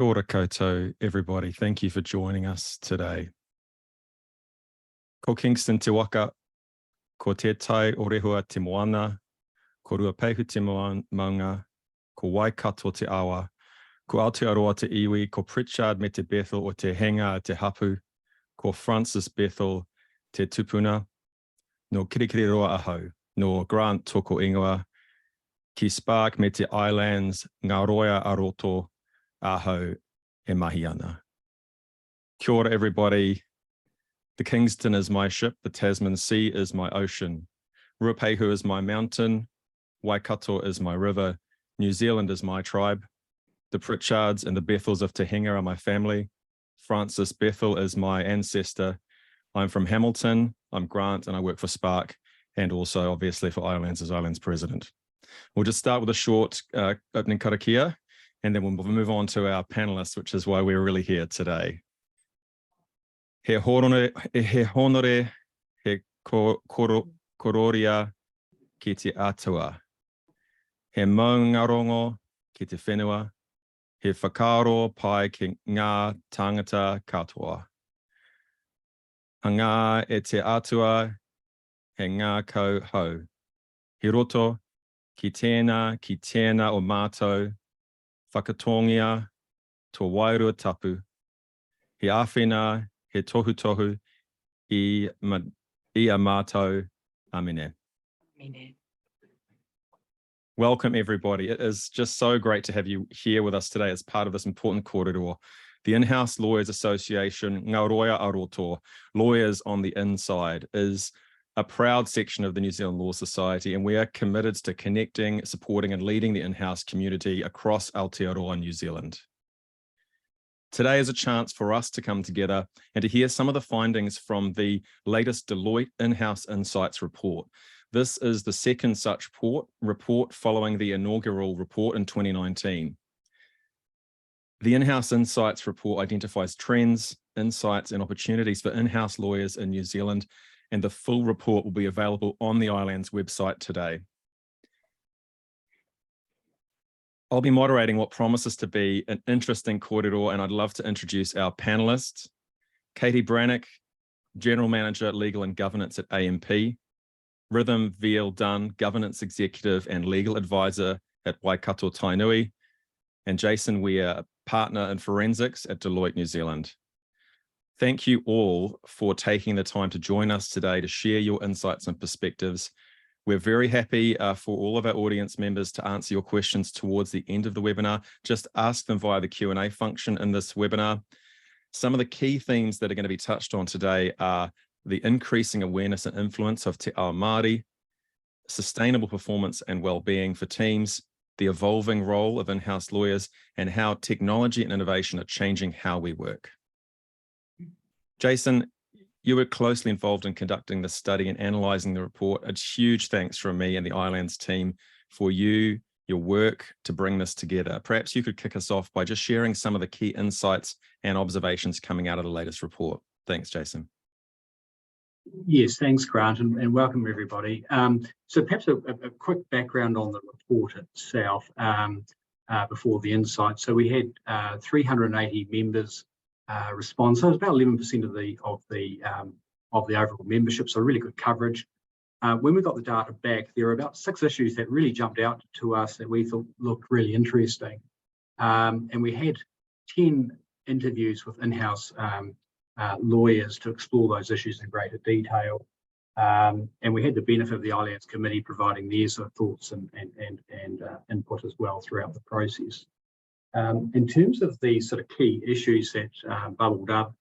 Kia ora koutou, everybody. Thank you for joining us today. Ko Kingston te waka, ko te tai o rehua te moana, ko Ruapehu te maunga, ko Waikato te awa, ko Aotearoa te iwi, ko Pritchard me te Bethel o te henga a te hapu, ko Francis Bethel te tupuna, no Kirikiriroa ahau, no Grant toko ingoa, ki Spark me te ILANZ, ngā roia a roto, ahau e mahi ana. Kia ora, everybody. The Kingston is my ship, the Tasman Sea is my ocean. Ruapehu is my mountain, Waikato is my river, New Zealand is my tribe. The Pritchards and the Bethels of Te Henga are my family. Francis Bethel is my ancestor. I'm from Hamilton, I'm Grant, and I work for Spark, and also obviously for ILANZ as ILANZ president. We'll just start with a short opening karakia, and then we'll move on to our panelists, which is why we're really here today. He honore, he kororia ki te atua. He maungarongo ki te whenua. He whakaaro pai ki ngā tangata katoa. Ngā e te atua, he ngā kau hau. He roto ki tēnā o mātou, whakatongia tō wairua tapu. He āwhina, he tohu I a mātou. Amine. Amine. Welcome, everybody. It is just so great to have you here with us today as part of this important kōrero. The In-House Lawyers Association, Ngā Roia a Roto, Lawyers on the Inside, is a proud section of the New Zealand Law Society, and we are committed to connecting, supporting, and leading the in-house community across Aotearoa, New Zealand. Today is a chance for us to come together and to hear some of the findings from the latest Deloitte In-House Insights report. This is the second such report following the inaugural report in 2019. The In-House Insights report identifies trends, insights, and opportunities for in-house lawyers in New Zealand, and the full report will be available on the ILANZ website today. I'll be moderating what promises to be an interesting kōrero, and I'd love to introduce our panelists. Katie Bhreatnach, General Manager, Legal and Governance at AMP. Rhythm Veall-Dunn, Governance Executive and Legal Advisor at Waikato Tainui. And Jason Weir, Partner in Forensics at Deloitte, New Zealand. Thank you all for taking the time to join us today to share your insights and perspectives. We're very happy for all of our audience members to answer your questions towards the end of the webinar. Just ask them via the Q&A function in this webinar. Some of the key themes that are going to be touched on today are the increasing awareness and influence of Te Ao Māori, sustainable performance and well-being for teams, the evolving role of in-house lawyers, and how technology and innovation are changing how we work. Jason, you were closely involved in conducting the study and analysing the report. A huge thanks from me and the ILANZ team for your work to bring this together. Perhaps you could kick us off by just sharing some of the key insights and observations coming out of the latest report. Thanks, Jason. Yes, thanks, Grant, and welcome, everybody. So perhaps a quick background on the report itself before the insights. So we had 380 members respond. So it was about 11% of the overall membership. So really good coverage. When we got the data back, there were about 6 issues that really jumped out to us that we thought looked really interesting. And we had 10 interviews with in-house lawyers to explore those issues in greater detail. And we had the benefit of the ILANZ committee providing their sort of thoughts and input as well throughout the process. In terms of the sort of key issues that bubbled up,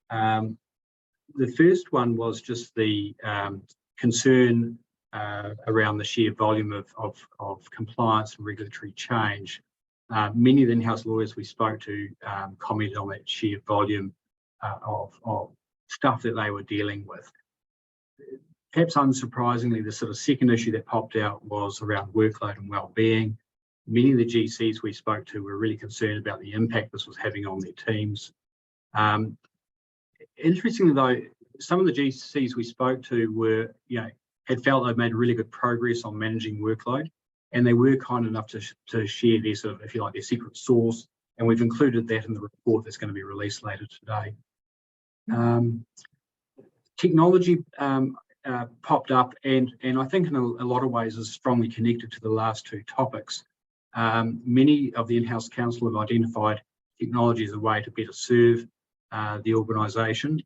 the first one was just the concern around the sheer volume of compliance and regulatory change. Many of the in-house lawyers we spoke to commented on that sheer volume of stuff that they were dealing with. Perhaps unsurprisingly, the sort of second issue that popped out was around workload and well-being. Many of the GCs we spoke to were really concerned about the impact this was having on their teams. Interestingly, though, some of the GCs we spoke to were, had felt they'd made really good progress on managing workload, and they were kind enough to share their sort of, if you like, their secret sauce and we've included that in the report that's going to be released later today. Technology popped up, and I think in a lot of ways is strongly connected to the last two topics. Many of the in-house council have identified technology as a way to better serve the organisation.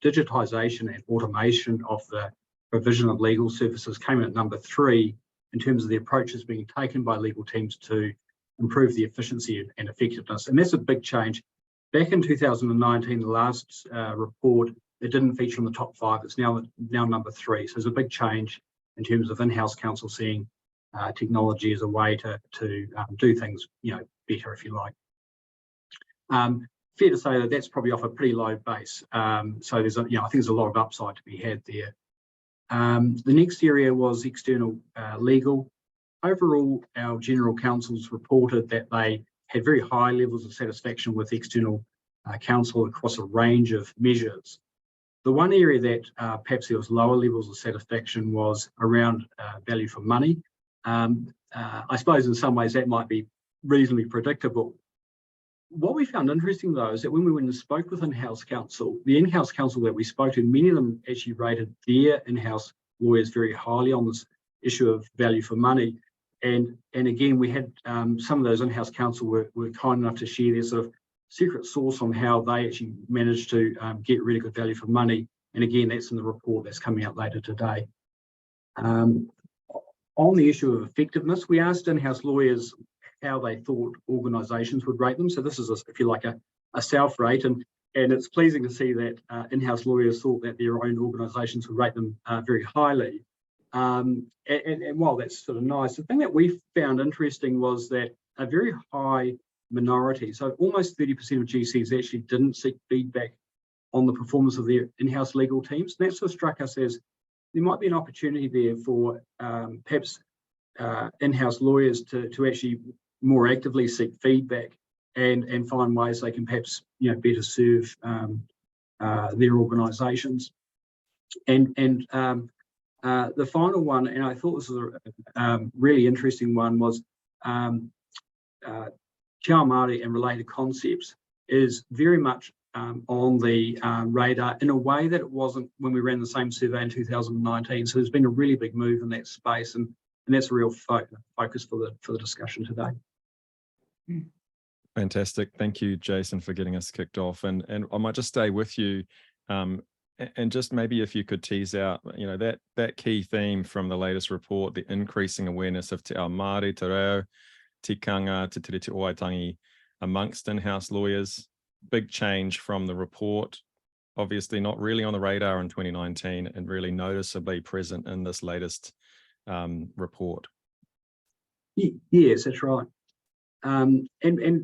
Digitisation and automation of the provision of legal services came in at number 3 in terms of the approaches being taken by legal teams to improve the efficiency and effectiveness. And that's a big change. Back in 2019, the last report, it didn't feature in the top 5. It's now number 3. So there's a big change in terms of in-house counsel seeing technology as a way to do things, better, if you like. Fair to say that that's probably off a pretty low base. So there's, I think there's a lot of upside to be had there. The next area was external legal. Overall, our general counsels reported that they had very high levels of satisfaction with external counsel across a range of measures. The one area that perhaps there was lower levels of satisfaction was around value for money. I suppose in some ways that might be reasonably predictable. What we found interesting, though, is that when we went and spoke with in-house counsel, the in-house counsel that we spoke to, many of them actually rated their in-house lawyers very highly on this issue of value for money. And again, we had some of those in-house counsel were kind enough to share their sort of secret sauce on how they actually managed to get really good value for money. And again, that's in the report that's coming out later today. On the issue of effectiveness, we asked in-house lawyers how they thought organisations would rate them. So this is, if you like, a self-rate, and it's pleasing to see that in-house lawyers thought that their own organisations would rate them very highly. And while that's sort of nice, the thing that we found interesting was that a very high minority, so almost 30% of GCs actually didn't seek feedback on the performance of their in-house legal teams. And that sort of struck us as there might be an opportunity there for perhaps in-house lawyers to actually more actively seek feedback and find ways they can perhaps better serve their organisations. And the final one, and I thought this was a really interesting one, was Te Ao Māori and related concepts is very much on the radar in a way that it wasn't when we ran the same survey in 2019. So there's been a really big move in that space, and that's a real focus for the discussion today. Fantastic. Thank you, Jason, for getting us kicked off. And I might just stay with you, and just maybe if you could tease out, that key theme from the latest report, the increasing awareness of Te Ao Māori, Te Reo, Tikanga, Te Tiriti o Aitangi amongst in-house lawyers. Big change from the report, obviously not really on the radar in 2019 and really noticeably present in this latest report. Yes, that's right. And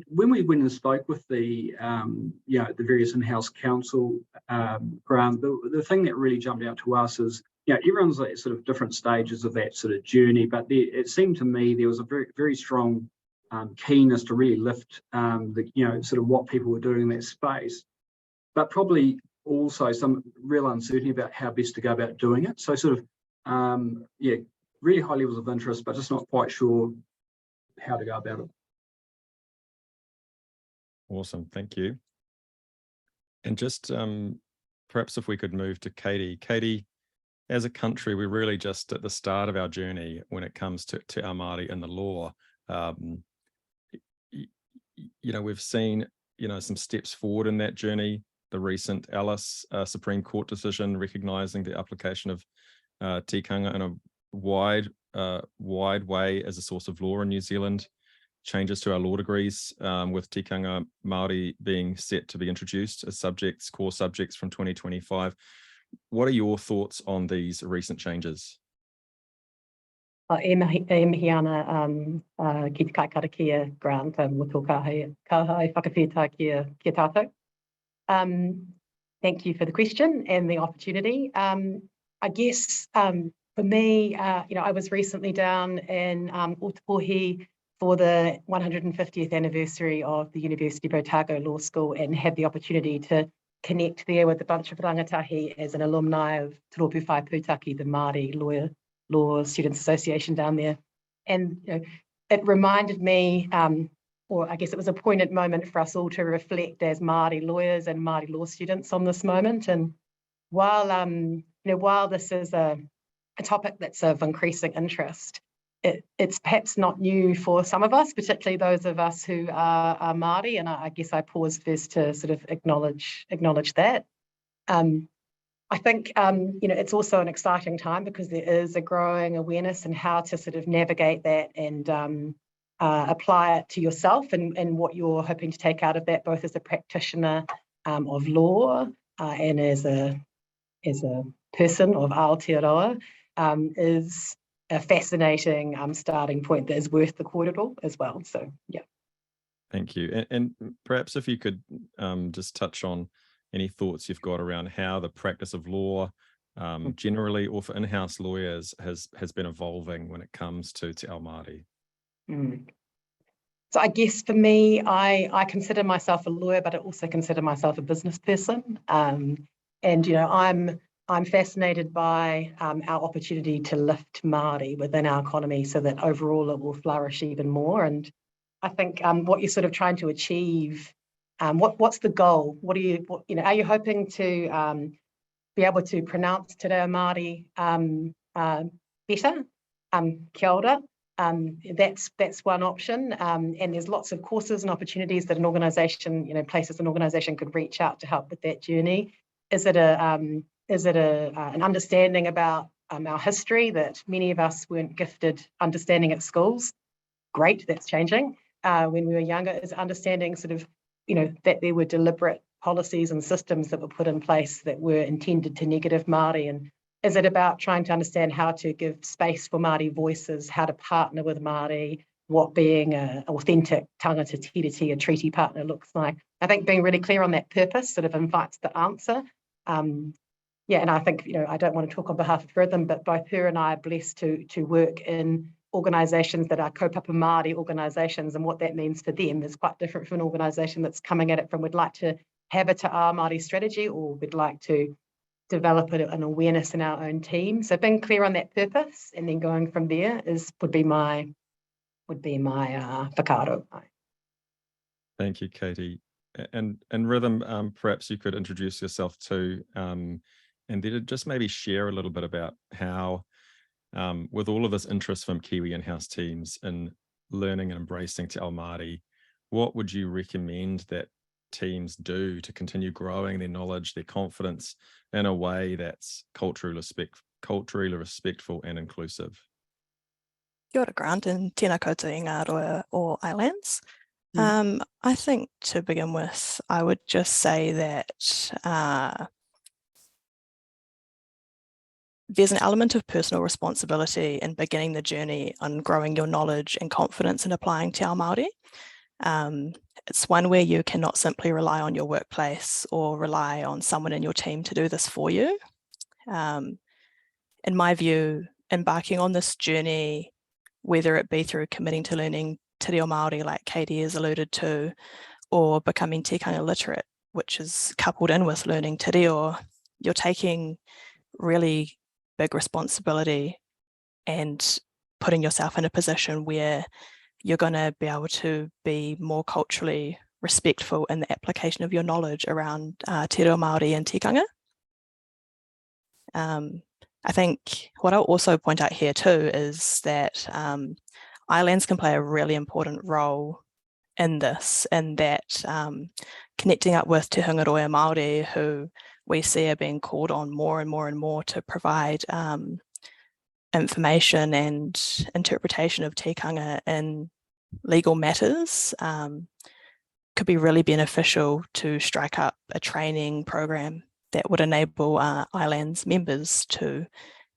when we went and spoke with the the various in-house counsel, Grant, the thing that really jumped out to us is everyone's at sort of different stages of that sort of journey, but it seemed to me there was a very, very strong keenness to really lift sort of what people were doing in that space, but probably also some real uncertainty about how best to go about doing it. So sort of really high levels of interest, but just not quite sure how to go about it. Awesome, thank you. And just perhaps if we could move to Katie. Katie, as a country, we're really just at the start of our journey when it comes to Te Ao Māori and the law. We've seen, some steps forward in that journey. The recent Alice Supreme Court decision recognising the application of tikanga in a wide way as a source of law in New Zealand. Changes to our law degrees with tikanga Māori being set to be introduced as core subjects from 2025. What are your thoughts on these recent changes? E mihi ana ki te kaikarakia, Grant, mo tō kahai whakawhita kia tātou. Thank you for the question and the opportunity. I guess for me, I was recently down in Ōtapohi for the 150th anniversary of the University of Otago Law School and had the opportunity to connect there with a bunch of rangatahi as an alumni of Te Rōpū Whai Pūtaki, the Māori Law Students Association down there. And it reminded me or I guess it was a poignant moment for us all to reflect as Māori lawyers and Māori law students on this moment. And while while this is a topic that's of increasing interest, it's perhaps not new for some of us, particularly those of us who are Māori. And I guess I pause first to sort of acknowledge that. I think it's also an exciting time because there is a growing awareness in how to sort of navigate that and apply it to yourself and what you're hoping to take out of that, both as a practitioner of law and as a person of Aotearoa, is a fascinating starting point that is worth the kōrero as well. So, yeah. Thank you. And perhaps if you could just touch on any thoughts you've got around how the practice of law generally, or for in-house lawyers, has been evolving when it comes to Te Ao Māori. So I guess for me, I consider myself a lawyer, but I also consider myself a business person. And I'm fascinated by our opportunity to lift Māori within our economy so that overall it will flourish even more. And I think what you're sort of trying to achieve, what's the goal? Are you hoping to be able to pronounce Te Ao Māori better? Kia ora. That's one option. And there's lots of courses and opportunities that an organisation, places an organisation could reach out to help with that journey. Is it an understanding about our history that many of us weren't gifted understanding at schools? Great, that's changing. When we were younger, is understanding sort of, that there were deliberate policies and systems that were put in place that were intended to negative Māori? And is it about trying to understand how to give space for Māori voices, how to partner with Māori, what being an authentic tangata tiriti, a treaty partner, looks like? I think being really clear on that purpose sort of invites the answer. And I think, I don't want to talk on behalf of Rhythm, but both her and I are blessed to work in organisations that are kaupapa Māori organisations, and what that means for them is quite different from an organisation that's coming at it from, we'd like to have a Te Ao Māori strategy, or we'd like to develop an awareness in our own team. So being clear on that purpose and then going from there would be my whakaaro. Thank you, Katie. And Rhythm, perhaps you could introduce yourself too, and then just maybe share a little bit about how, with all of this interest from Kiwi in-house teams in learning and embracing Te Ao Māori, what would you recommend that teams do to continue growing their knowledge, their confidence in a way that's culturally respectful and inclusive? Kia ora, Grant, and tēnā koutou i ngā roa o ILANZ. I think to begin with, I would just say that there's an element of personal responsibility in beginning the journey on growing your knowledge and confidence in applying Te Ao Māori. It's one where you cannot simply rely on your workplace or rely on someone in your team to do this for you. In my view, embarking on this journey, whether it be through committing to learning Te Reo Māori, like Katie has alluded to, or becoming tikanga literate, which is coupled in with learning Te Reo, you're taking really big responsibility and putting yourself in a position where you're going to be able to be more culturally respectful in the application of your knowledge around Te Reo Māori and tikanga. I think what I'll also point out here too is that ILANZ can play a really important role in this, and that connecting up with Te Hungaroa Māori, who we see are being called on more and more and more to provide information and interpretation of tikanga in legal matters, could be really beneficial to strike up a training program that would enable ILANZ members to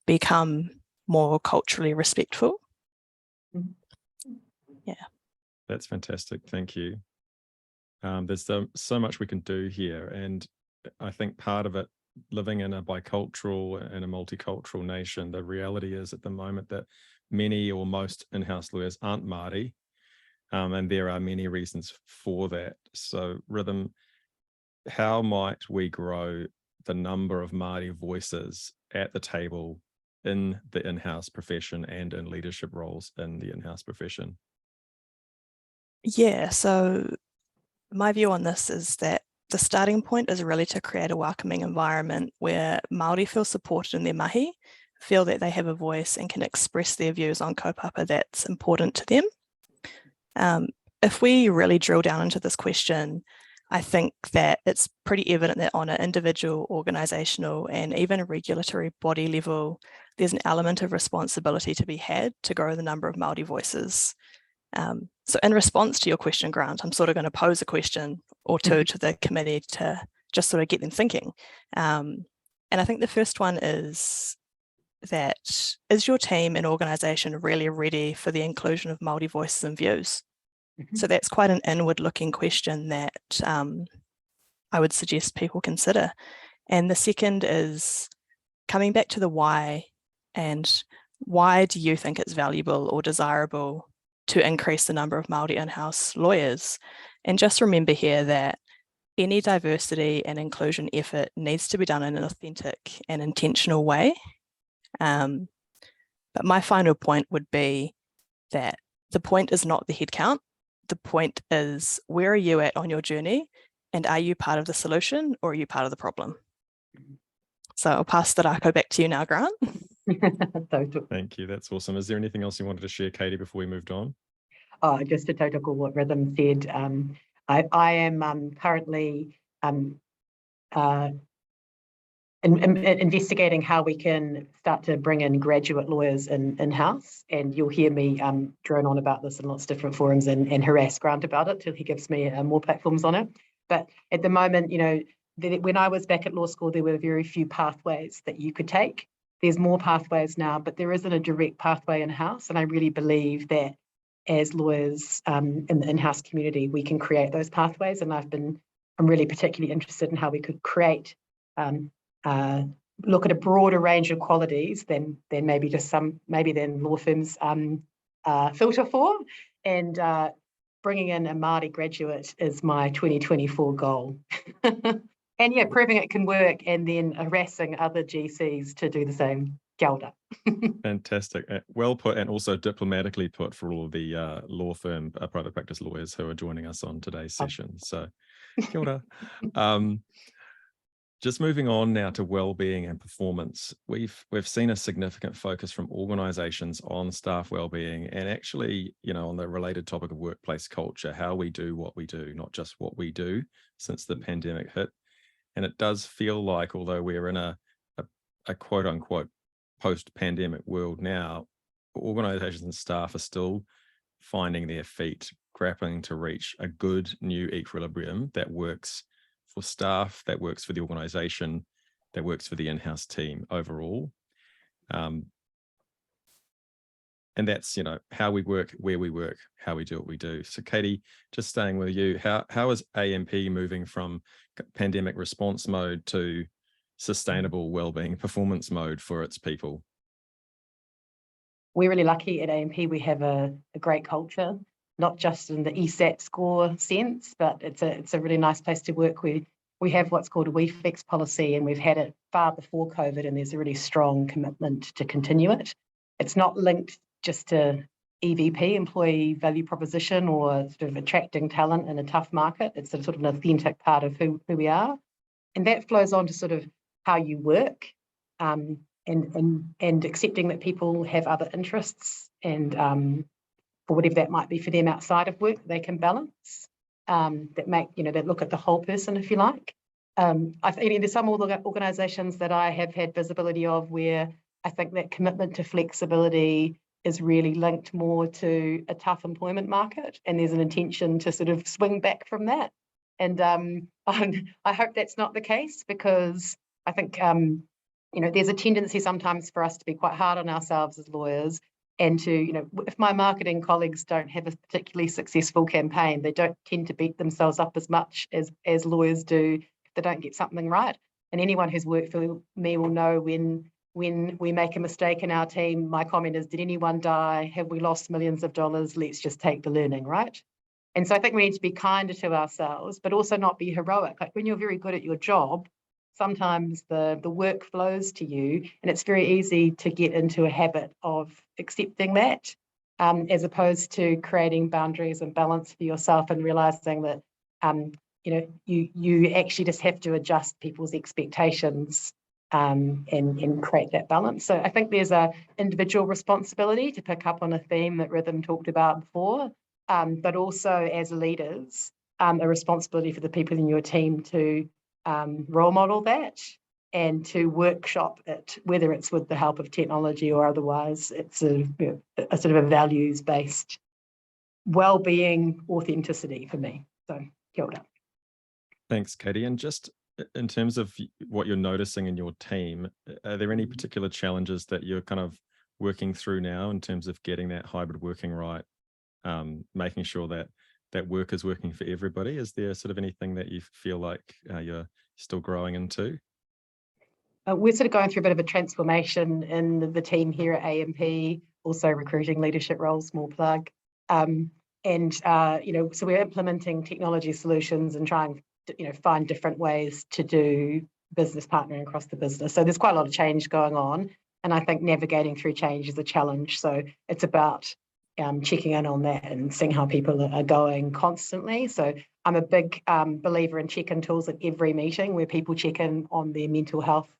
become more culturally respectful. Yeah. That's fantastic. Thank you. There's so much we can do here. And I think part of it, living in a bicultural and a multicultural nation, the reality is at the moment that many or most in-house lawyers aren't Māori, and there are many reasons for that. So Rhythm, how might we grow the number of Māori voices at the table in the in-house profession and in leadership roles in the in-house profession? Yeah, so my view on this is that the starting point is really to create a welcoming environment where Māori feel supported in their mahi, feel that they have a voice and can express their views on kaupapa that's important to them. If we really drill down into this question, I think that it's pretty evident that on an individual, organisational and even a regulatory body level, there's an element of responsibility to be had to grow the number of Māori voices. So in response to your question, Grant, I'm sort of going to pose a question or two to the committee to just sort of get them thinking. And I think the first one is that, is your team and organisation really ready for the inclusion of Māori voices and views? So that's quite an inward-looking question that I would suggest people consider. And the second is coming back to the why, and why do you think it's valuable or desirable to increase the number of Māori in-house lawyers? And just remember here that any diversity and inclusion effort needs to be done in an authentic and intentional way. But my final point would be that the point is not the headcount. The point is, where are you at on your journey? And are you part of the solution or are you part of the problem? So I'll pass the rako back to you now, Grant. Thank you. That's awesome. Is there anything else you wanted to share, Katie, before we moved on? Oh, just to tautoko what Rhythm said. I am currently investigating how we can start to bring in graduate lawyers in-house, and you'll hear me drone on about this in lots of different forums and harass Grant about it till he gives me more platforms on it. But at the moment, you know, when I was back at law school, there were very few pathways that you could take. There's more pathways now, but there isn't a direct pathway in-house, and I really believe that as lawyers in the in-house community, we can create those pathways. And I'm really particularly interested in how we could create look at a broader range of qualities than maybe just than law firms filter for, and bringing in a Māori graduate is my 2024 goal. And yeah, proving it can work and then harassing other GCs to do the same. Kia ora. Fantastic. Well put, and also diplomatically put for all of the law firm, private practice lawyers who are joining us on today's session. So kia ora. Just moving on now to well-being and performance. We've seen a significant focus from organisations on staff well-being, and actually, you know, on the related topic of workplace culture, how we do what we do, not just what we do, since the pandemic hit. And it does feel like, although we're in a quote unquote post-pandemic world now, organisations and staff are still finding their feet, grappling to reach a good new equilibrium that works for staff, that works for the organisation, that works for the in-house team overall. And that's, you know, how we work, where we work, how we do what we do. So Katie, just staying with you, how is AMP moving from pandemic response mode to sustainable wellbeing performance mode for its people? We're really lucky at AMP. We have a great culture, not just in the ESAT score sense, but it's a really nice place to work. We have what's called a We Fix policy, and we've had it far before COVID, and there's a really strong commitment to continue it. It's not linked just to EVP, employee value proposition, or sort of attracting talent in a tough market. It's a sort of an authentic part of who we are. And that flows on to sort of how you work, and accepting that people have other interests, and for whatever that might be for them outside of work, they can balance, that look at the whole person, if you like. I think there's some organisations that I have had visibility of where I think that commitment to flexibility is really linked more to a tough employment market, and there's an intention to sort of swing back from that. And I hope that's not the case, because I think there's a tendency sometimes for us to be quite hard on ourselves as lawyers, and to, if my marketing colleagues don't have a particularly successful campaign, they don't tend to beat themselves up as much as lawyers do if they don't get something right. And anyone who's worked for me will know when we make a mistake in our team, my comment is, did anyone die? Have we lost millions of dollars? Let's just take the learning, right? And so I think we need to be kinder to ourselves, but also not be heroic. Like when you're very good at your job, sometimes the work flows to you, and it's very easy to get into a habit of accepting that. as opposed to creating boundaries and balance for yourself and realizing that, you actually just have to adjust people's expectations and create that balance. So I think there's a individual responsibility to pick up on a theme that Rhythm talked about before, but also as leaders, a responsibility for the people in your team to role model that and to workshop it, whether it's with the help of technology or otherwise. It's a sort of a values-based well-being authenticity for me. So, kia ora. Thanks, Katie. And just in terms of what you're noticing in your team, are there any particular challenges that you're kind of working through now in terms of getting that hybrid working right, making sure that work is working for everybody? Is there sort of anything that you feel like you're still growing into? We're sort of going through a bit of a transformation in the team here at AMP, also recruiting leadership roles, small plug. So we're implementing technology solutions and trying to, find different ways to do business partnering across the business. So there's quite a lot of change going on. And I think navigating through change is a challenge. So it's about checking in on that and seeing how people are going constantly. So I'm a big believer in check-in tools at every meeting where people check in on their mental health,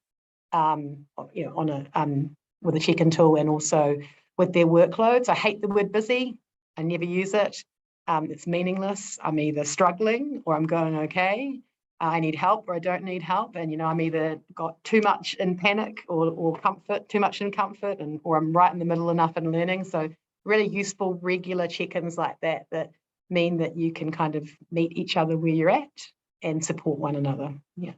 with a check-in tool and also with their workloads. I hate the word busy. I never use it. It's meaningless. I'm either struggling or I'm going okay. I need help or I don't need help. And, I'm either got too much in panic or comfort, too much in comfort, or I'm right in the middle enough in learning. So really useful, regular check-ins like that mean that you can kind of meet each other where you're at and support one another. Yeah.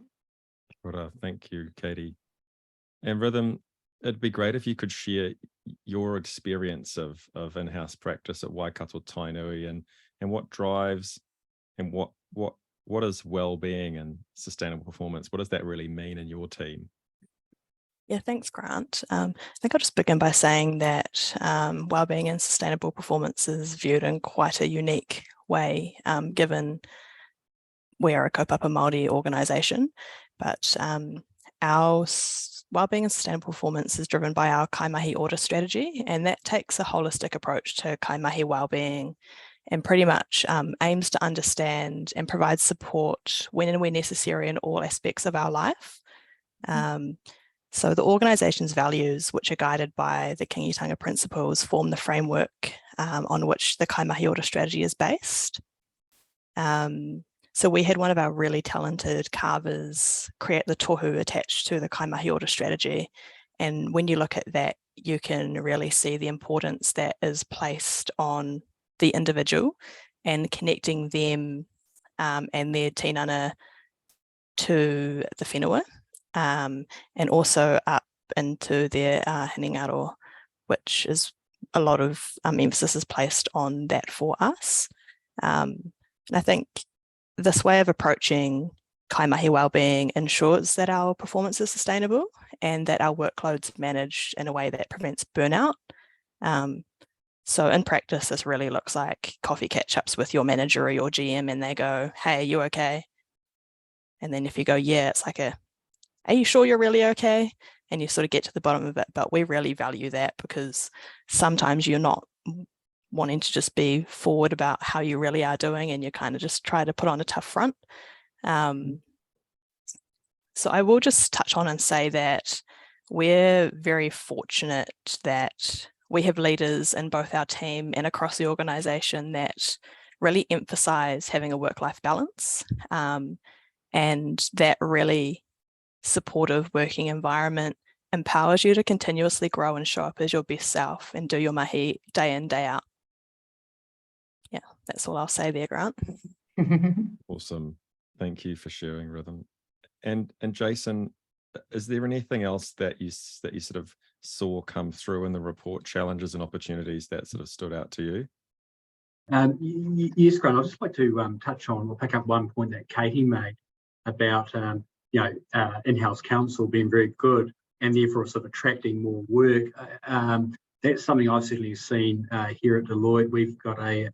Well, thank you, Katie. And Rhythm, it'd be great if you could share your experience of in-house practice at Waikato Tainui and what drives and what is well-being and sustainable performance? What does that really mean in your team? Yeah, thanks, Grant. I think I'll just begin by saying that wellbeing and sustainable performance is viewed in quite a unique way, given we are a kaupapa Māori organisation, but our wellbeing and sustainable performance is driven by our kaimahi order strategy, and that takes a holistic approach to kaimahi wellbeing and pretty much aims to understand and provide support when and where necessary in all aspects of our life. So the organisation's values, which are guided by the Kingitanga principles, form the framework on which the kaimahi order strategy is based. So we had one of our really talented carvers create the tohu attached to the kaimahi order strategy. And when you look at that, you can really see the importance that is placed on the individual and connecting them and their tinana to the whenua, and also up into their hinengaro, which is a lot of emphasis is placed on that for us. And I think this way of approaching kaimahi wellbeing ensures that our performance is sustainable and that our workload's managed in a way that prevents burnout. So in practice, this really looks like coffee catch-ups with your manager or your GM, and they go, "Hey, you okay?" And then if you go, "Yeah," it's like "Are you sure you're really okay?" And you sort of get to the bottom of it. But we really value that because sometimes you're not wanting to just be forward about how you really are doing, and you kind of just try to put on a tough front. So I will just touch on and say that we're very fortunate that we have leaders in both our team and across the organisation that really emphasise having a work-life balance, and that really supportive working environment empowers you to continuously grow and show up as your best self and do your mahi day in, day out. Yeah, that's all I'll say there, Grant. Awesome. Thank you for sharing, Rhythm. And Jason, is there anything else that you sort of saw come through in the report, challenges and opportunities that sort of stood out to you? Yes, Grant, I'd just like to touch on or pick up one point that Katie made about in-house counsel being very good and therefore sort of attracting more work. That's something I've certainly seen here at Deloitte. We've got a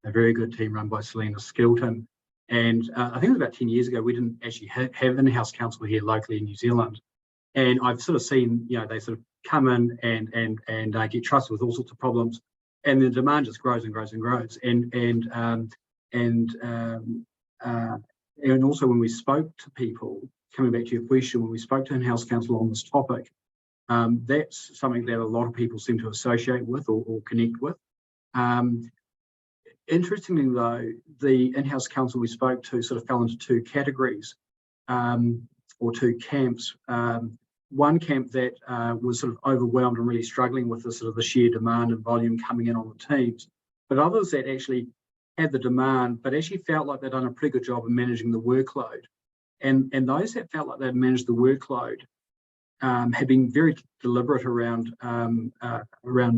very good team run by Selena Skilton. And I think it was about 10 years ago, we didn't actually have in-house counsel here locally in New Zealand. And I've sort of seen, they sort of come in and get trusted with all sorts of problems. and the demand just grows and grows and grows. And also when we spoke to people, coming back to your question, when we spoke to in-house counsel on this topic, that's something that a lot of people seem to associate with or connect with. Interestingly though, the in-house counsel we spoke to sort of fell into two categories, or two camps. One camp that was sort of overwhelmed and really struggling with the sort of the sheer demand and volume coming in on the teams, but others that actually had the demand, but actually felt like they'd done a pretty good job of managing the workload. And those that felt like they'd managed the workload had been very deliberate around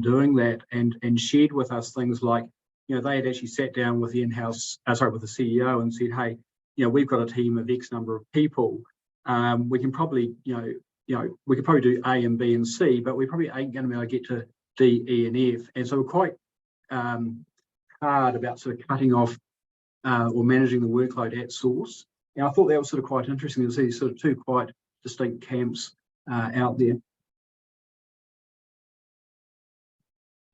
doing that, and shared with us things like, they had actually sat down with the with the CEO and said, hey, we've got a team of X number of people. We can probably, we could probably do A and B and C, but we probably ain't going to be able to get to D, E, and F. And so we're quite hard about sort of cutting off or managing the workload at source. And I thought that was sort of quite interesting to see sort of two quite distinct camps out there.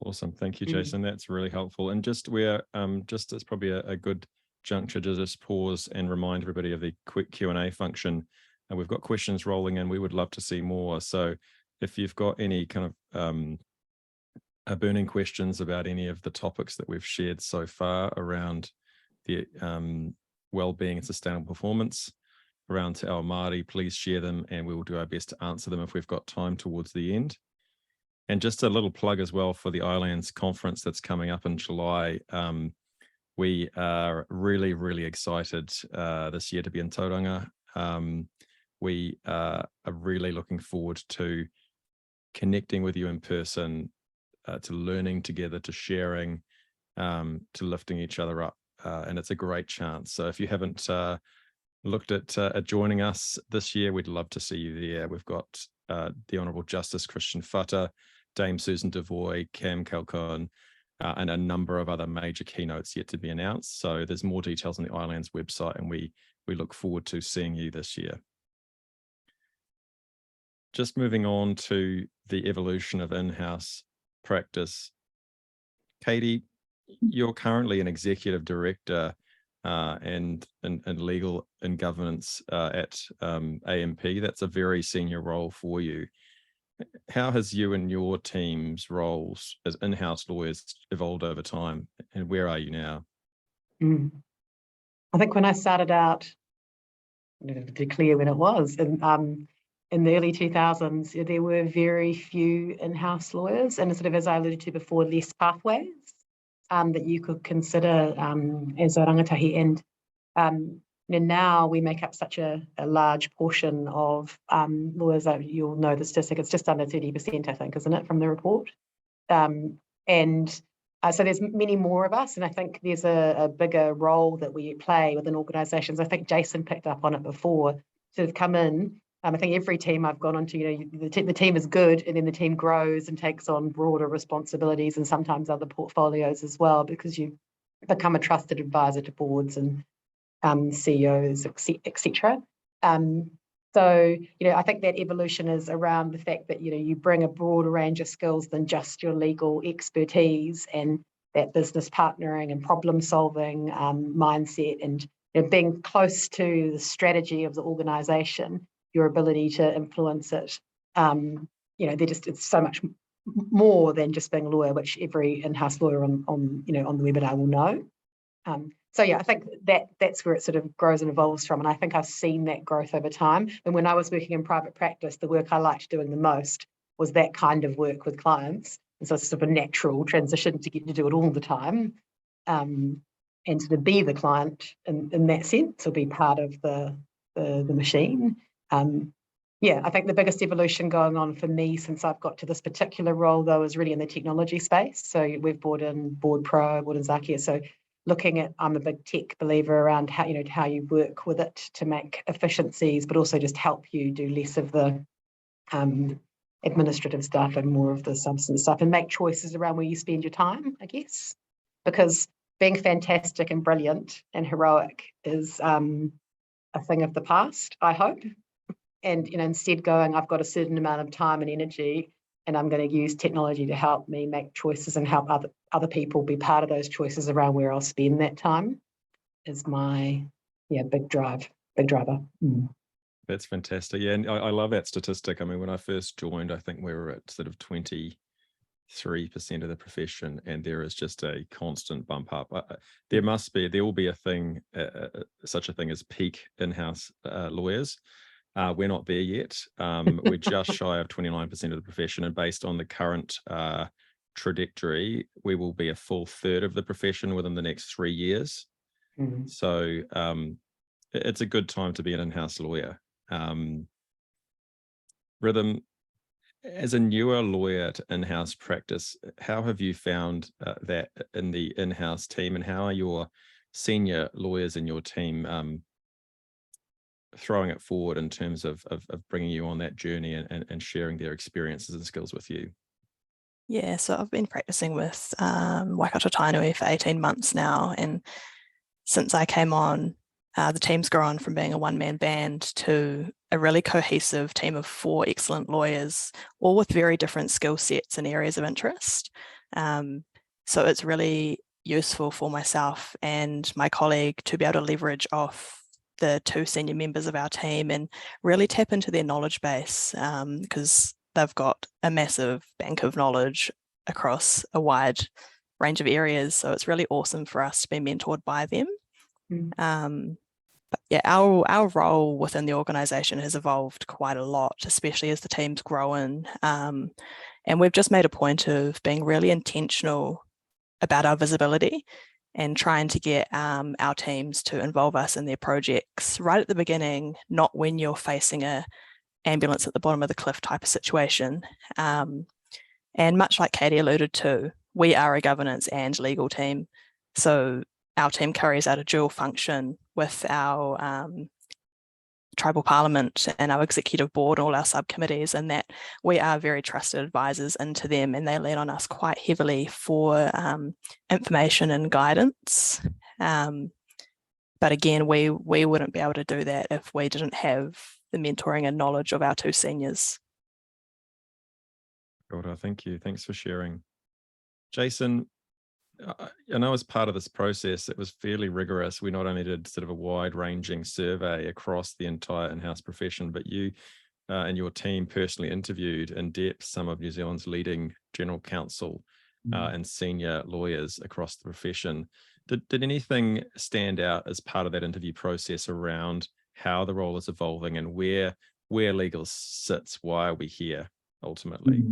Awesome, thank you, Jason. That's really helpful. And just it's probably a good juncture to just pause and remind everybody of the quick Q&A function. And we've got questions rolling in. We would love to see more. So if you've got any kind of burning questions about any of the topics that we've shared so far around the well-being and sustainable performance around Te Ao Māori, please share them and we will do our best to answer them if we've got time towards the end. And just a little plug as well for the ILANZ conference that's coming up in July. We are really, really excited this year to be in Tauranga. We are really looking forward to connecting with you in person, to learning together, to sharing, to lifting each other up. And it's a great chance. So if you haven't looked at joining us this year, we'd love to see you there. We've got the Honourable Justice Christian Whata, Dame Susan Devoy, Cam Calcone, and a number of other major keynotes yet to be announced. So there's more details on the ILANZ website, and we look forward to seeing you this year. Just moving on to the evolution of in-house practice. Katie, you're currently an executive director and legal and governance at AMP. That's a very senior role for you. How has you and your team's roles as in-house lawyers evolved over time, and where are you now? I think when I started out, to declare when it was, in the early 2000s, there were very few in-house lawyers, and sort of, as I alluded to before, less pathways that you could consider as a rangatahi. And now we make up such a large portion of lawyers that you'll know the statistic. It's just under 30%, I think, isn't it, from the report? So there's many more of us, and I think there's a bigger role that we play within organisations. I think Jason picked up on it before, sort of come in. I think every team I've gone on to, the team is good, and then the team grows and takes on broader responsibilities and sometimes other portfolios as well, because you become a trusted advisor to boards and CEOs, etc. So, I think that evolution is around the fact that, you bring a broader range of skills than just your legal expertise, and that business partnering and problem solving mindset, and being close to the strategy of the organisation, your ability to influence it. It's so much more than just being a lawyer, which every in-house lawyer on the webinar will know. So yeah, I think that's where it sort of grows and evolves from, and I think I've seen that growth over time. And when I was working in private practice, the work I liked doing the most was that kind of work with clients, and so it's sort of a natural transition to get to do it all the time, and sort of be the client in that sense, or be part of the machine. I think the biggest evolution going on for me since I've got to this particular role, though, is really in the technology space. So we've brought in Board Pro, Board and Zakia. So looking at, I'm a big tech believer around how you work with it to make efficiencies, but also just help you do less of the administrative stuff and more of the substance stuff, and make choices around where you spend your time, I guess. Because being fantastic and brilliant and heroic is a thing of the past, I hope. And instead going, I've got a certain amount of time and energy, and I'm going to use technology to help me make choices and help other people be part of those choices around where I'll spend that time is my big driver. That's fantastic. Yeah, and I love that statistic. I mean, when I first joined, I think we were at sort of 23% of the profession, and there is just a constant bump up. There will be a thing, such a thing as peak in-house lawyers. We're not there yet. We're just shy of 29% of the profession, and based on the current trajectory, we will be a full third of the profession within the next 3 years. Mm-hmm. So it's a good time to be an in-house lawyer. Rhythm, as a newer lawyer to in-house practice, how have you found that in the in-house team, and how are your senior lawyers in your team throwing it forward in terms of bringing you on that journey and sharing their experiences and skills with you? Yeah, so I've been practicing with Waikato Tainui for 18 months now, and since I came on, the team's grown from being a one-man band to a really cohesive team of 4 excellent lawyers, all with very different skill sets and areas of interest. So it's really useful for myself and my colleague to be able to leverage off the 2 senior members of our team and really tap into their knowledge base, because they've got a massive bank of knowledge across a wide range of areas. So it's really awesome for us to be mentored by them. But yeah, our role within the organisation has evolved quite a lot, especially as the team's grown. And we've just made a point of being really intentional about our visibility and trying to get our teams to involve us in their projects right at the beginning, not when you're facing a ambulance at the bottom of the cliff type of situation. And much like Katie alluded to, we are a governance and legal team. So our team carries out a dual function with our tribal parliament and our executive board, all our subcommittees, and that we are very trusted advisors into them, and they lean on us quite heavily for information and guidance. But again, we wouldn't be able to do that if we didn't have the mentoring and knowledge of our 2 seniors. God, thank you. Thanks for sharing. Jason, I know as part of this process, it was fairly rigorous. We not only did sort of a wide-ranging survey across the entire in-house profession, but you and your team personally interviewed in depth some of New Zealand's leading general counsel and senior lawyers across the profession. Did anything stand out as part of that interview process around how the role is evolving and where legal sits? Why are we here ultimately?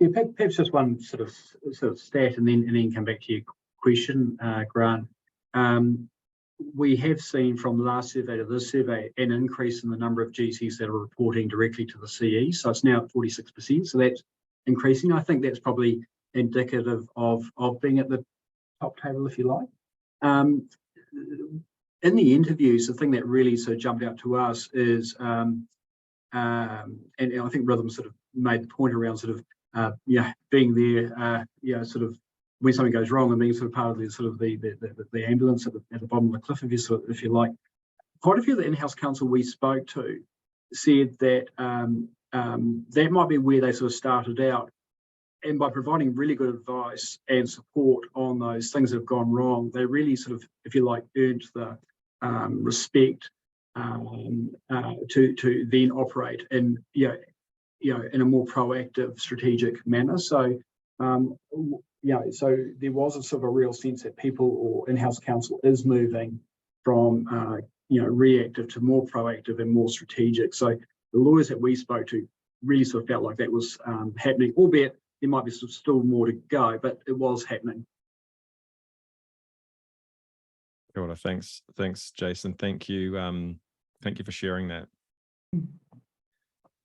Yeah, perhaps just one sort of stat, and then come back to your question, Grant. We have seen from the last survey to this survey an increase in the number of GCs that are reporting directly to the CE. So it's now at 46%. So that's increasing. I think that's probably indicative of being at the top table, if you like. In the interviews, the thing that really sort of jumped out to us is, and I think Rhythm sort of made the point around sort of being there, sort of when something goes wrong and being sort of part of the ambulance at the bottom of the cliff, if you like. Quite a few of the in-house counsel we spoke to said that that might be where they sort of started out, and by providing really good advice and support on those things that have gone wrong, they really sort of, if you like, earned the respect to then operate in in a more proactive, strategic manner. So, so there was a sort of a real sense that people or in-house counsel is moving from, reactive to more proactive and more strategic. So the lawyers that we spoke to really sort of felt like that was happening, albeit there might be still more to go, but it was happening. Thanks, Jason. Thank you for sharing that.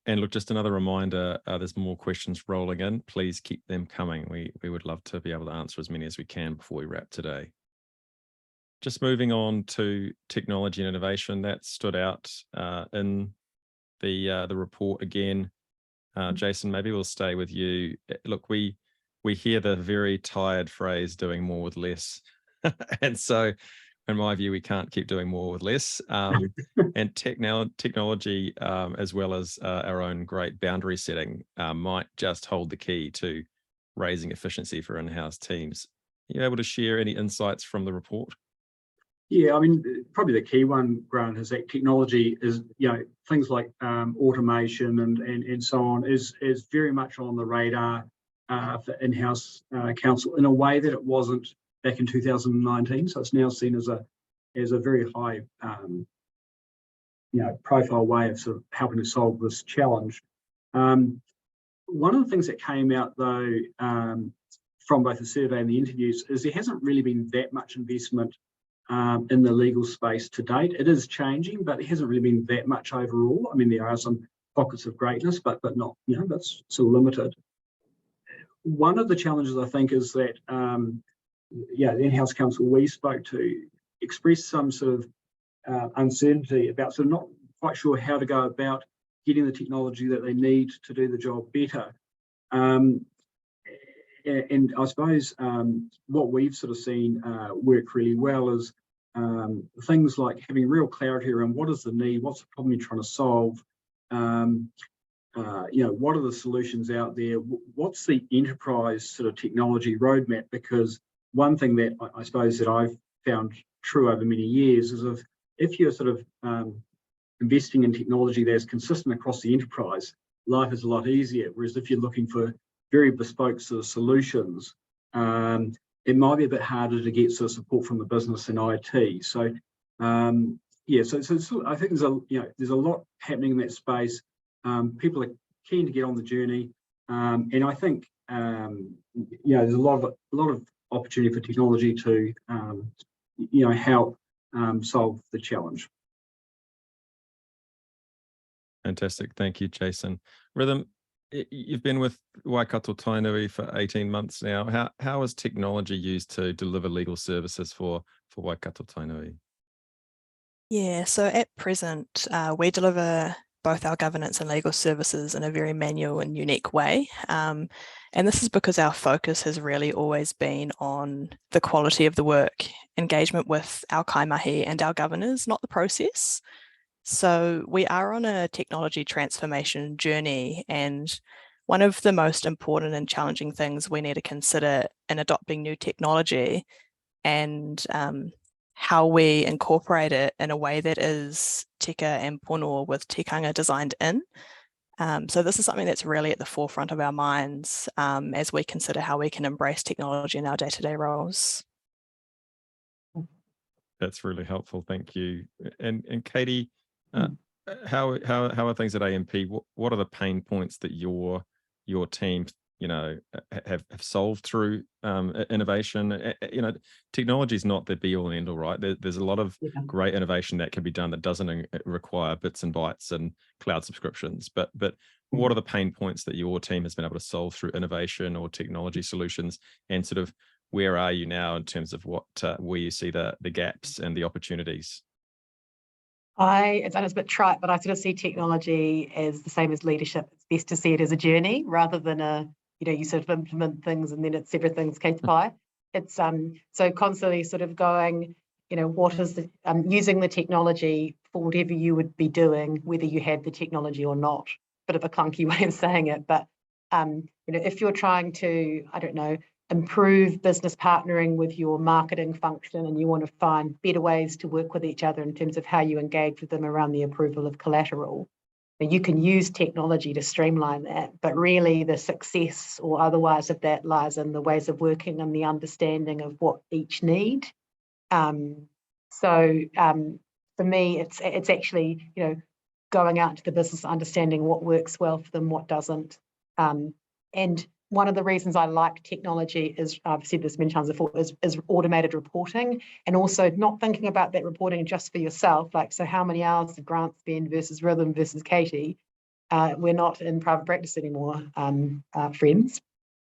And look, just another reminder, there's more questions rolling in. Please keep them coming. We would love to be able to answer as many as we can before we wrap today. Just moving on to technology and innovation, that stood out in the report again. Jason, maybe we'll stay with you. Look, we hear the very tired phrase, doing more with less. And so in my view, we can't keep doing more with less. And technology, as well as our own great boundary setting, might just hold the key to raising efficiency for in-house teams. Are you able to share any insights from the report? Yeah, I mean, probably the key one, Grant, is that technology is, things like automation and so on is very much on the radar for in-house counsel in a way that it wasn't back in 2019. So it's now seen as a very high, profile way of sort of helping to solve this challenge. One of the things that came out though from both the survey and the interviews is there hasn't really been that much investment in the legal space to date. It is changing, but it hasn't really been that much overall. I mean, there are some pockets of greatness, but not, that's still limited. One of the challenges I think is that, the in-house counsel we spoke to expressed some sort of uncertainty about sort of not quite sure how to go about getting the technology that they need to do the job better. And I suppose what we've sort of seen work really well is things like having real clarity around what is the need, what's the problem you're trying to solve, what are the solutions out there, what's the enterprise sort of technology roadmap? Because one thing that I suppose that I've found true over many years is if you're sort of investing in technology that's consistent across the enterprise, life is a lot easier. Whereas if you're looking for very bespoke sort of solutions, it might be a bit harder to get sort of support from the business and IT. So so I think there's a lot happening in that space. People are keen to get on the journey, and I think there's a lot of opportunity for technology to help solve the challenge. Fantastic, thank you, Jason. Rhythm, you've been with Waikato Tainui for 18 months now. How is technology used to deliver legal services for Waikato Tainui? Yeah, so at present, we deliver both our governance and legal services in a very manual and unique way. And this is because our focus has really always been on the quality of the work, engagement with our kaimahi and our governors, not the process. So we are on a technology transformation journey, and one of the most important and challenging things we need to consider in adopting new technology and how we incorporate it in a way that is tika and pono with tikanga designed in. So this is something that's really at the forefront of our minds as we consider how we can embrace technology in our day-to-day roles. That's really helpful, thank you. And Katie, how are things at AMP? What are the pain points that your team have solved through innovation? Technology is not the be all and end all, right? There's a lot of great innovation that can be done that doesn't require bits and bytes and cloud subscriptions. But what are the pain points that your team has been able to solve through innovation or technology solutions? And sort of where are you now in terms of where you see the gaps and the opportunities? It's a bit trite, but I sort of see technology as the same as leadership. It's best to see it as a journey rather than you sort of implement things and then it's everything's cake pie. It's so constantly sort of going, what is the using the technology for whatever you would be doing, whether you had the technology or not. Bit of a clunky way of saying it, but if you're trying to, improve business partnering with your marketing function and you want to find better ways to work with each other in terms of how you engage with them around the approval of collateral, you can use technology to streamline that, but really the success or otherwise of that lies in the ways of working and the understanding of what each need. So for me, it's actually, going out to the business, understanding what works well for them, what doesn't. And one of the reasons I like technology is, I've said this many times before, is automated reporting, and also not thinking about that reporting just for yourself, like, so how many hours did Grant spend versus Rhythm versus Katie? We're not in private practice anymore, friends.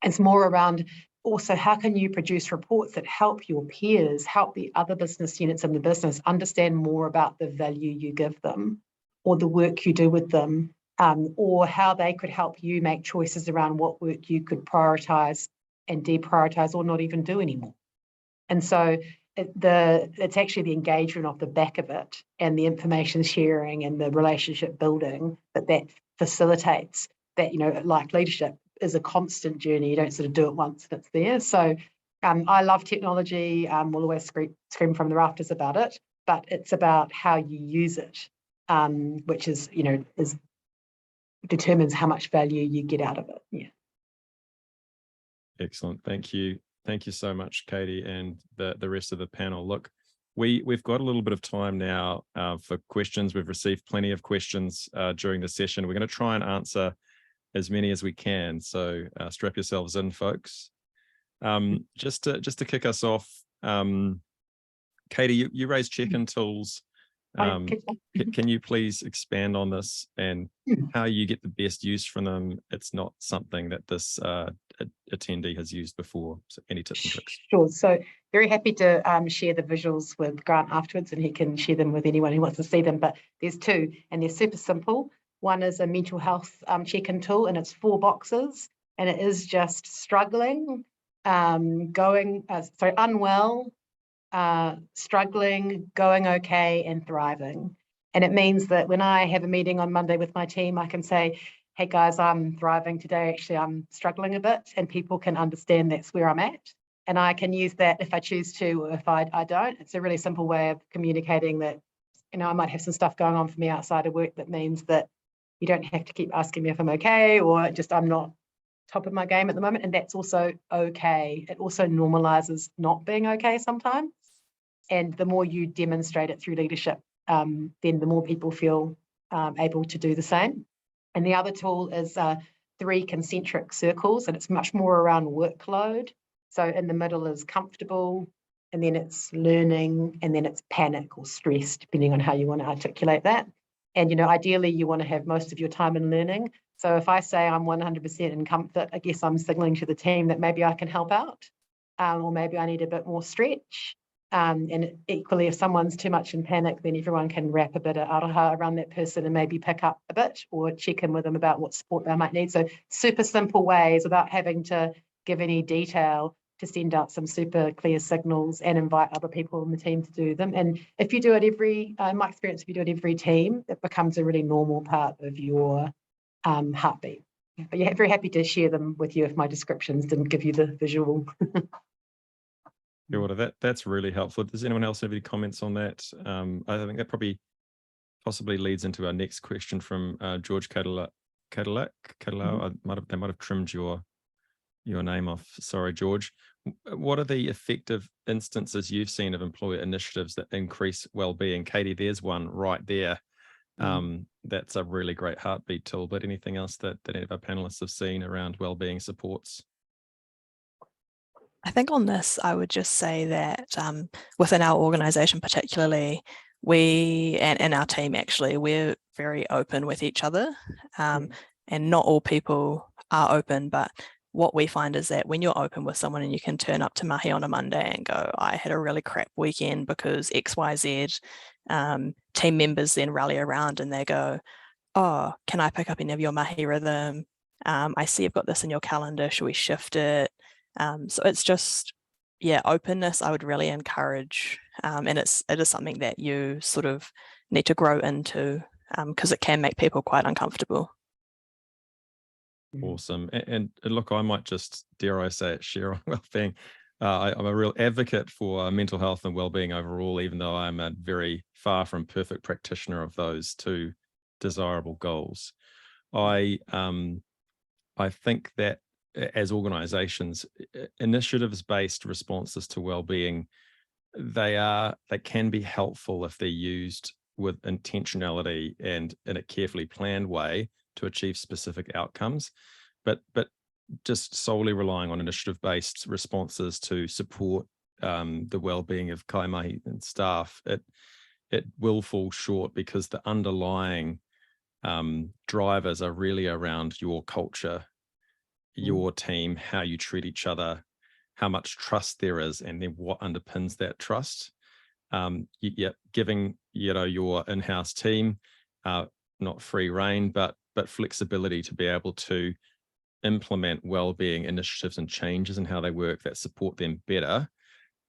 It's more around also how can you produce reports that help your peers, help the other business units in the business understand more about the value you give them or the work you do with them. Or how they could help you make choices around what work you could prioritise and deprioritise or not even do anymore. And so it's actually the engagement off the back of it and the information sharing and the relationship building that facilitates that, like leadership is a constant journey. You don't sort of do it once and it's there. So I love technology. We'll always scream from the rafters about it, but it's about how you use it, which is determines how much value you get out of it. Yeah. Excellent. Thank you. Thank you so much, Katie, and the rest of the panel. Look, we've got a little bit of time now for questions. We've received plenty of questions during the session. We're going to try and answer as many as we can. So strap yourselves in, folks. Just to kick us off, Katie, you raised check-in tools. Can you please expand on this and how you get the best use from them? It's not something that this attendee has used before. So any tips and tricks? Sure. So very happy to share the visuals with Grant afterwards, and he can share them with anyone who wants to see them. But there's two, and they're super simple. One is a mental health check-in tool, and it's 4 boxes, and it is just struggling, unwell, struggling, going okay, and thriving. And it means that when I have a meeting on Monday with my team, I can say, hey guys, I'm thriving today. Actually, I'm struggling a bit, and people can understand that's where I'm at. And I can use that if I choose to, or if I don't. It's a really simple way of communicating that, I might have some stuff going on for me outside of work that means that you don't have to keep asking me if I'm okay, or just I'm not top of my game at the moment. And that's also okay. It also normalizes not being okay sometimes. And the more you demonstrate it through leadership, then the more people feel able to do the same. And the other tool is 3 concentric circles, and it's much more around workload. So in the middle is comfortable, and then it's learning, and then it's panic or stress, depending on how you want to articulate that. And, ideally you want to have most of your time in learning. So if I say I'm 100% in comfort, I guess I'm signaling to the team that maybe I can help out, or maybe I need a bit more stretch. And equally, if someone's too much in panic, then everyone can wrap a bit of aroha around that person and maybe pick up a bit or check in with them about what support they might need. So super simple ways without having to give any detail to send out some super clear signals and invite other people in the team to do them. And if you do it in my experience, if you do it every team, it becomes a really normal part of your heartbeat. But yeah, very happy to share them with you if my descriptions didn't give you the visual. That's really helpful. Does anyone else have any comments on that? I think that possibly leads into our next question from George Cadillac. They might have trimmed your name off. Sorry, George. What are the effective instances you've seen of employer initiatives that increase well-being? Katie, there's one right there. That's a really great heartbeat tool. But anything else that any of our panelists have seen around well-being supports? I think on this, I would just say that within our organisation particularly, we and our team actually, we're very open with each other, and not all people are open, but what we find is that when you're open with someone and you can turn up to mahi on a Monday and go, I had a really crap weekend because XYZ, team members then rally around and they go, oh, can I pick up any of your mahi rhythm? I see you've got this in your calendar, should we shift it? So it's just, openness I would really encourage, and it is something that you sort of need to grow into, because it can make people quite uncomfortable. Awesome. And look, I might just, dare I say it, share on well-being. I'm a real advocate for mental health and well-being overall, even though I'm a very far from perfect practitioner of those 2 desirable goals. I think that as organizations, initiatives-based responses to well-being, they can be helpful if they're used with intentionality and in a carefully planned way to achieve specific outcomes. But just solely relying on initiative-based responses to support the well-being of kaimahi and staff, it will fall short because the underlying drivers are really around your culture, your team, how you treat each other, how much trust there is, and then what underpins that trust. Giving your in-house team not free rein, but flexibility to be able to implement well-being initiatives and changes in how they work that support them better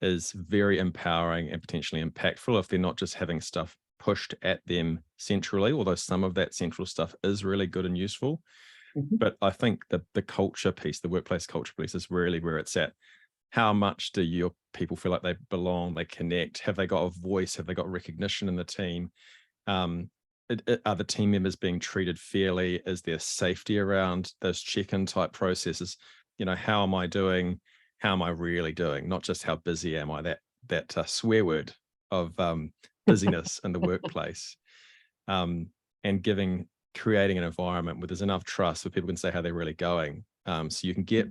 is very empowering and potentially impactful if they're not just having stuff pushed at them centrally, although some of that central stuff is really good and useful. But I think the culture piece, the workplace culture piece, is really where it's at. How much do your people feel like they belong, they connect? Have they got a voice? Have they got recognition in the team? Are the team members being treated fairly? Is there safety around those check-in type processes? You know, how am I doing? How am I really doing? Not just how busy am I, that swear word of busyness in the workplace, and creating an environment where there's enough trust where people can say how they're really going. So you can get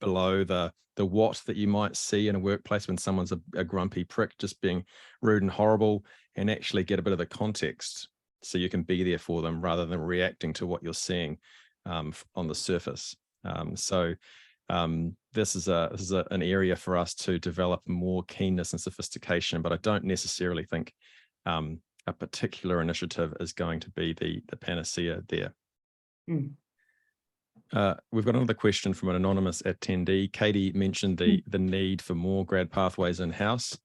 below the what that you might see in a workplace when someone's a grumpy prick just being rude and horrible, and actually get a bit of the context so you can be there for them rather than reacting to what you're seeing on the surface. This is an area for us to develop more keenness and sophistication, but I don't necessarily think a particular initiative is going to be the panacea there. We've got another question from an anonymous attendee. Katie mentioned the need for more grad pathways in-house.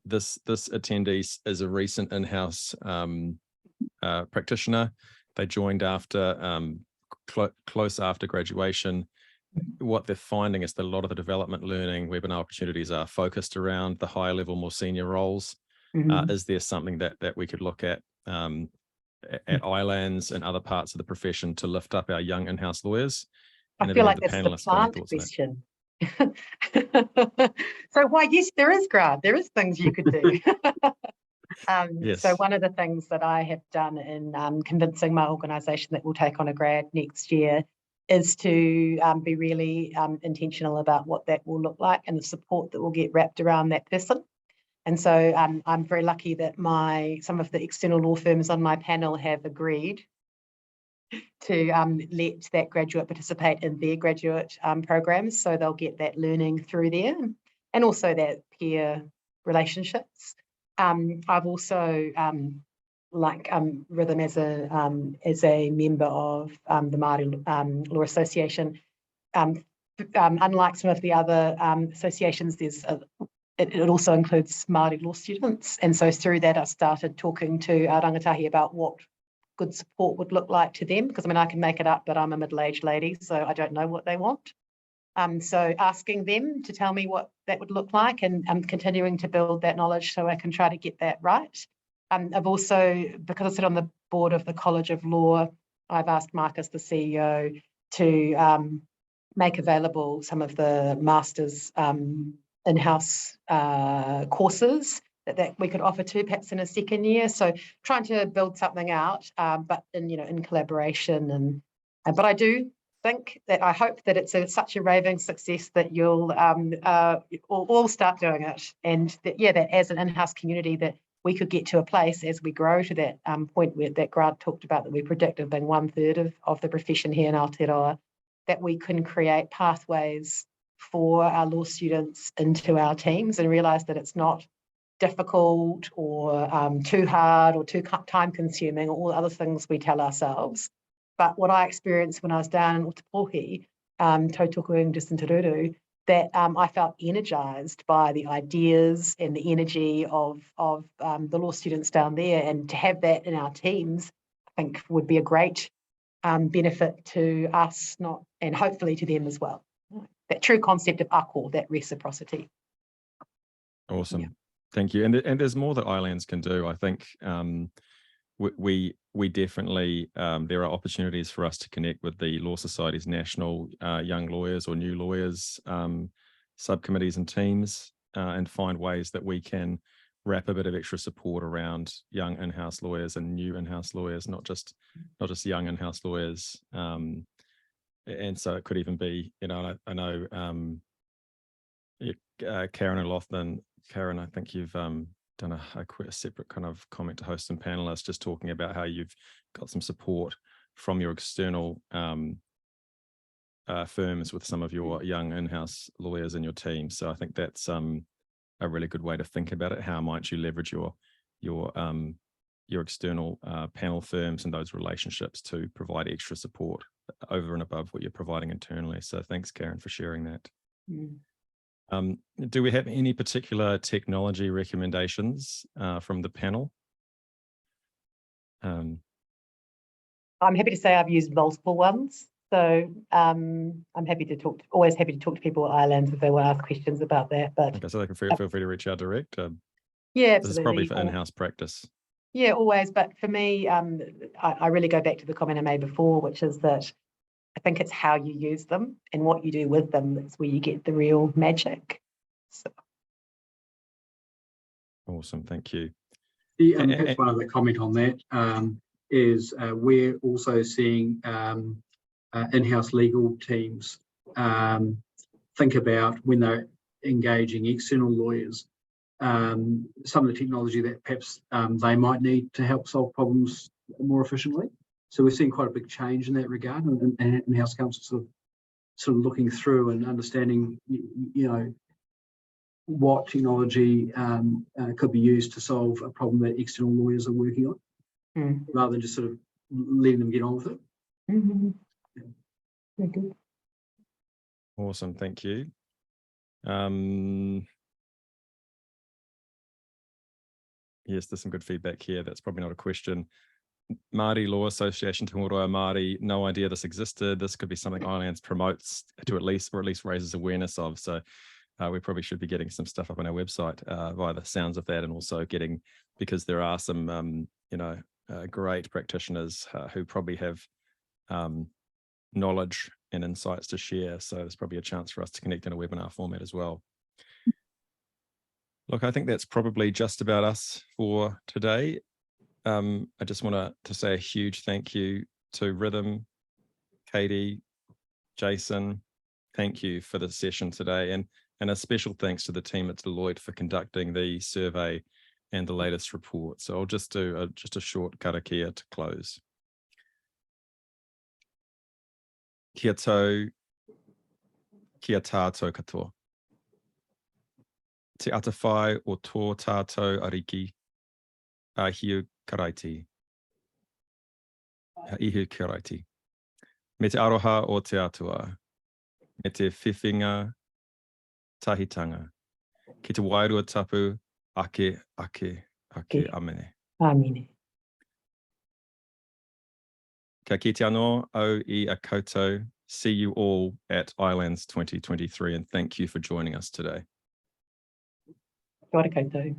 This attendee is a recent in-house practitioner. They joined after close after graduation. What they're finding is that a lot of the development learning webinar opportunities are focused around the higher level, more senior roles. Is there something that we could look at ILANZ and other parts of the profession to lift up our young in-house lawyers? I feel like that's the plant question. So why, yes, there is grad. There is things you could do. Yes. So one of the things that I have done in convincing my organisation that we'll take on a grad next year is to be really intentional about what that will look like and the support that will get wrapped around that person. And so I'm very lucky that some of the external law firms on my panel have agreed to let that graduate participate in their graduate programs, so they'll get that learning through there and also that peer relationships. I've also, like Rhythm as a member of the Māori Law Association, unlike some of the other associations, it also includes Māori law students. And so through that, I started talking to our rangatahi about what good support would look like to them. Because I mean, I can make it up, but I'm a middle-aged lady, so I don't know what they want. So asking them to tell me what that would look like, and continuing to build that knowledge so I can try to get that right. I've also, because I sit on the board of the College of Law, I've asked Marcus, the CEO, to make available some of the master's in-house courses that we could offer to perhaps in a second year. So trying to build something out, but in collaboration. But I do think that I hope that it's such a raving success that you'll all start doing it, and that as an in-house community that we could get to a place as we grow to that point where that Grant talked about, that we predict of being 1/3 of the profession here in Aotearoa, that we can create pathways for our law students into our teams and realise that it's not difficult or too hard or too time consuming, or all other things we tell ourselves. But what I experienced when I was down in Otapohi, Tautoku and Disinteruru, that I felt energised by the ideas and the energy of the law students down there, and to have that in our teams, I think would be a great benefit to us, and hopefully to them as well. That true concept of ako, that reciprocity. Awesome. Yeah. Thank you. And there's more that ILANZ can do. I think we definitely, there are opportunities for us to connect with the Law Society's national young lawyers or new lawyers subcommittees and teams, and find ways that we can wrap a bit of extra support around young in-house lawyers and new in-house lawyers, not just young in-house lawyers. And so it could even be, I know Karen O'Loughlin. Karen, I think you've done a separate kind of comment to host and panelists, just talking about how you've got some support from your external firms with some of your young in-house lawyers in your team. So I think that's a really good way to think about it. How might you leverage your external panel firms and those relationships to provide extra support over and above what you're providing internally? So thanks, Karen, for sharing that. Do we have any particular technology recommendations from the panel? I'm happy to say I've used multiple ones. So I'm happy to talk, always happy to talk to people at ILANZ if they want to ask questions about that. But okay, so they can feel free to reach out direct. Yeah, absolutely. This is probably for in-house practice. Yeah, always. But for me, I really go back to the comment I made before, which is that I think it's how you use them and what you do with them that's where you get the real magic. So. Awesome, thank you. Perhaps one other comment on that is we're also seeing in-house legal teams think about when they're engaging external lawyers, some of the technology that perhaps they might need to help solve problems more efficiently. So we're seeing quite a big change in that regard, and in-house counsel sort of looking through and understanding, you know, what technology could be used to solve a problem that external lawyers are working on, rather than just sort of letting them get on with it. Mm-hmm. Yeah. Very good. Awesome, thank you. Yes, there's some good feedback here. That's probably not a question. Māori Law Association, Te Ngāroa Māori, no idea this existed. This could be something ILANZ promotes to at least raises awareness of. So we probably should be getting some stuff up on our website via the sounds of that, and also getting, because there are some, you know, great practitioners who probably have knowledge and insights to share. So there's probably a chance for us to connect in a webinar format as well. Look, I think that's probably just about us for today. I just want to say a huge thank you to Rhythm, Katie, Jason. Thank you for the session today, and a special thanks to the team at Deloitte for conducting the survey and the latest report. So I'll just do just a short karakia to close. Kia tau, kia tātou katoa. Te atawhai o tō tātou ariki, a hiu karaiti. A ihu karaiti. Me te aroha o te atua, me te whiwhinga tahitanga, ki te wairua tapu, ake, amene. Amene. Ka kite anō au I a koutou. See you all at ILANZ 2023, and thank you for joining us today. Kia ora koutou.